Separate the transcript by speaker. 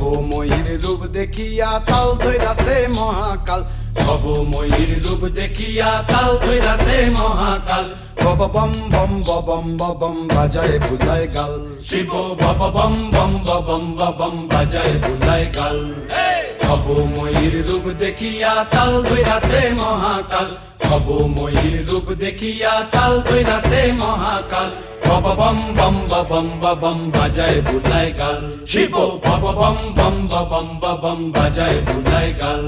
Speaker 1: ভবময়ীর রূপ দেখিয়া তাল ধইরাছে মহাকাল, ভবময়ীর রূপ দেখিয়া তাল ধইরাছে মহাকাল। বব বম বম বম বম বাজায় বুলায় গাল, শিব বব বম বম বম বম বাজায় বুলায় গাল। ভবময়ীর রূপ দেখিয়া তাল ধইরাছে মহাকাল, ভবময়ীর রূপ দেখিয়া তাল ধইরাছে মহাকাল। বব বম বম বম বাজায় বুলায় গাল, শিব বব বম বম বম বাজায় বুলায় গাল।